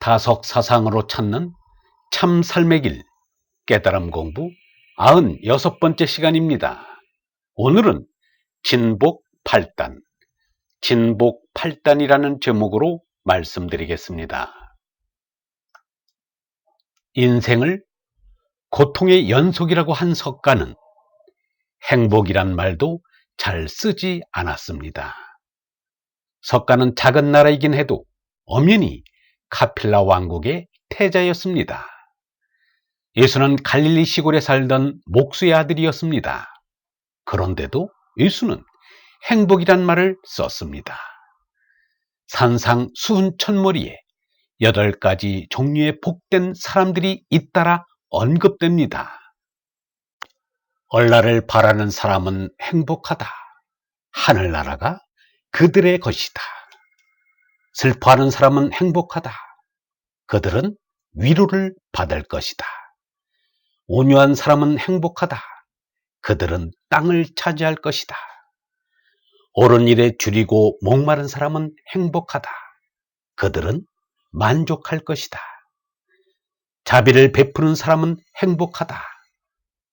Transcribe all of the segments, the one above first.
다석 사상으로 찾는 참 삶의 길 깨달음 공부 96번째 시간입니다. 오늘은 진복 8단, 진복 8단이라는 제목으로 말씀드리겠습니다. 인생을 고통의 연속이라고 한 석가는 행복이란 말도 잘 쓰지 않았습니다. 석가는 작은 나라이긴 해도 엄연히 카필라 왕국의 태자였습니다. 예수는 갈릴리 시골에 살던 목수의 아들이었습니다. 그런데도 예수는 행복이란 말을 썼습니다. 산상 수훈천머리에 8가지 종류의 복된 사람들이 잇따라 언급됩니다. 얼라를 바라는 사람은 행복하다. 하늘나라가 그들의 것이다. 슬퍼하는 사람은 행복하다. 그들은 위로를 받을 것이다. 온유한 사람은 행복하다. 그들은 땅을 차지할 것이다. 옳은 일에 줄이고 목마른 사람은 행복하다. 그들은 만족할 것이다. 자비를 베푸는 사람은 행복하다.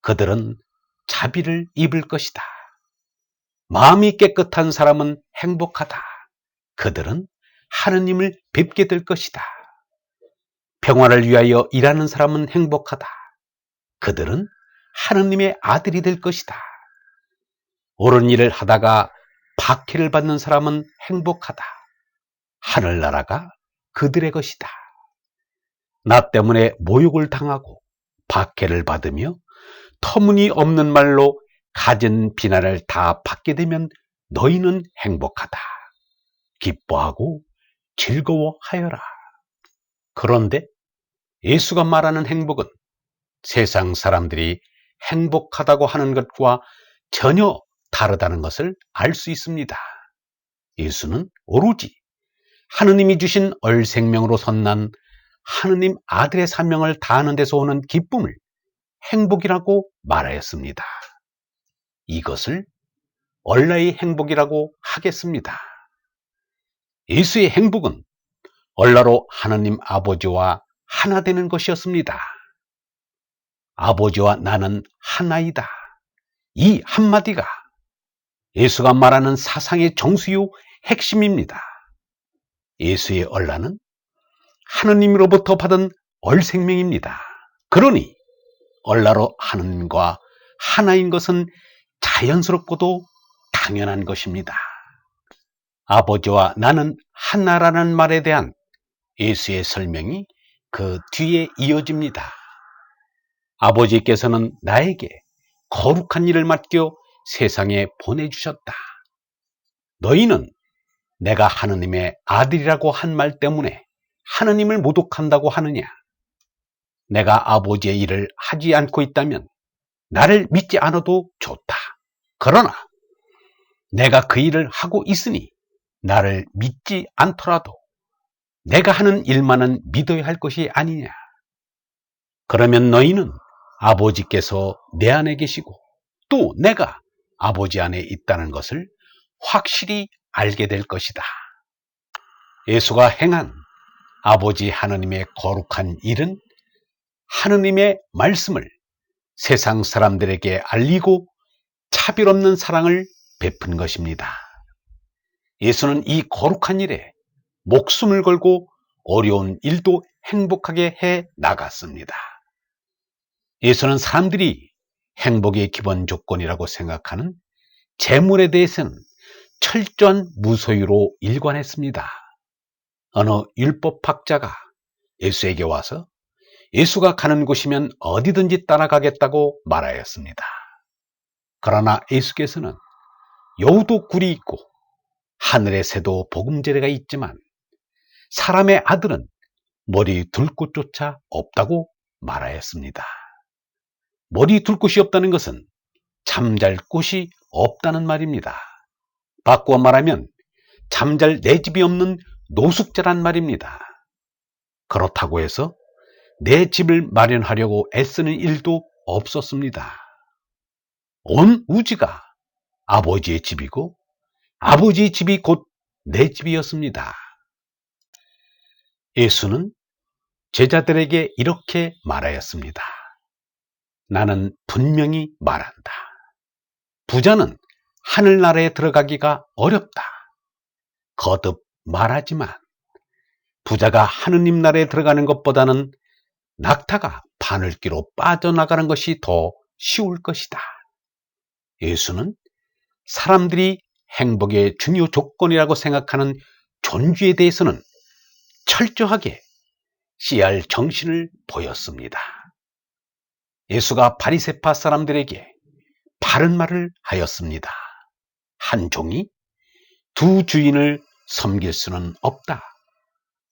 그들은 자비를 입을 것이다. 마음이 깨끗한 사람은 행복하다. 그들은 하느님을 뵙게 될 것이다. 평화를 위하여 일하는 사람은 행복하다. 그들은 하느님의 아들이 될 것이다. 옳은 일을 하다가 박해를 받는 사람은 행복하다. 하늘나라가 그들의 것이다. 나 때문에 모욕을 당하고 박해를 받으며 터무니없는 말로 가진 비난을 다 받게 되면 너희는 행복하다. 기뻐하고 즐거워하여라. 그런데 예수가 말하는 행복은 세상 사람들이 행복하다고 하는 것과 전혀 다르다는 것을 알 수 있습니다. 예수는 오로지 하느님이 주신 얼생명으로 선난 하느님 아들의 사명을 다하는 데서 오는 기쁨을 행복이라고 말하였습니다. 이것을 얼라의 행복이라고 하겠습니다. 예수의 행복은 얼라로 하느님 아버지와 하나 되는 것이었습니다. 아버지와 나는 하나이다. 이 한마디가 예수가 말하는 사상의 정수요 핵심입니다. 예수의 얼라는 하느님으로부터 받은 얼생명입니다. 그러니 얼라로 하느님과 하나인 것은 자연스럽고도 당연한 것입니다. 아버지와 나는 하나라는 말에 대한 예수의 설명이 그 뒤에 이어집니다. 아버지께서는 나에게 거룩한 일을 맡겨 세상에 보내주셨다. 너희는 내가 하느님의 아들이라고 한 말 때문에 하느님을 모독한다고 하느냐? 내가 아버지의 일을 하지 않고 있다면 나를 믿지 않아도 좋다. 그러나 내가 그 일을 하고 있으니 나를 믿지 않더라도 내가 하는 일만은 믿어야 할 것이 아니냐? 그러면 너희는 아버지께서 내 안에 계시고 또 내가 아버지 안에 있다는 것을 확실히 알게 될 것이다. 예수가 행한 아버지 하느님의 거룩한 일은 하느님의 말씀을 세상 사람들에게 알리고 차별 없는 사랑을 베푼 것입니다. 예수는 이 거룩한 일에 목숨을 걸고 어려운 일도 행복하게 해 나갔습니다. 예수는 사람들이 행복의 기본 조건이라고 생각하는 재물에 대해서는 철저한 무소유로 일관했습니다. 어느 율법학자가 예수에게 와서 예수가 가는 곳이면 어디든지 따라가겠다고 말하였습니다. 그러나 예수께서는 여우도 굴이 있고 하늘의 새도 보금자리가 있지만 사람의 아들은 머리 둘 곳조차 없다고 말하였습니다. 머리 둘 곳이 없다는 것은 잠잘 곳이 없다는 말입니다. 바꾸어 말하면 잠잘 내 집이 없는 노숙자란 말입니다. 그렇다고 해서 내 집을 마련하려고 애쓰는 일도 없었습니다. 온 우주가 아버지의 집이고 아버지의 집이 곧 내 집이었습니다. 예수는 제자들에게 이렇게 말하였습니다. 나는 분명히 말한다. 부자는 하늘나라에 들어가기가 어렵다. 거듭 말하지만 부자가 하느님 나라에 들어가는 것보다는 낙타가 바늘귀로 빠져나가는 것이 더 쉬울 것이다. 예수는 사람들이 행복의 중요 조건이라고 생각하는 존귀에 대해서는 철저하게 씨알 정신을 보였습니다. 예수가 바리새파 사람들에게 바른 말을 하였습니다. 한 종이 두 주인을 섬길 수는 없다.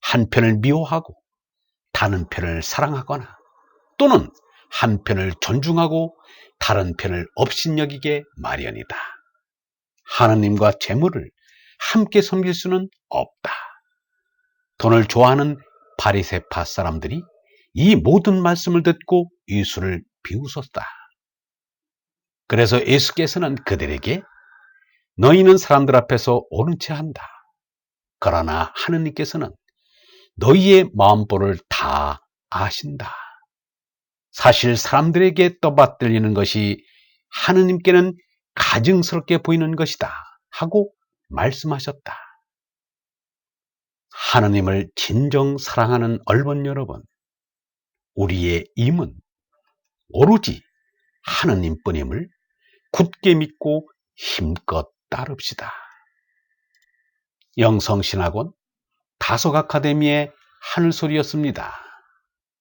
한 편을 미워하고 다른 편을 사랑하거나 또는 한 편을 존중하고 다른 편을 업신여기게 마련이다. 하느님과 재물을 함께 섬길 수는 없다. 돈을 좋아하는 바리새파 사람들이 이 모든 말씀을 듣고 예수를 비웃었다. 그래서 예수께서는 그들에게 너희는 사람들 앞에서 옳은 채 한다. 그러나 하느님께서는 너희의 마음보를 다 아신다. 사실 사람들에게 떠받들리는 것이 하느님께는 가증스럽게 보이는 것이다 하고 말씀하셨다. 하느님을 진정 사랑하는 얼번 여러분, 우리의 힘은 오로지 하느님뿐임을 굳게 믿고 힘껏 따릅시다. 영성신학원 다속아카데미의 하늘소리였습니다.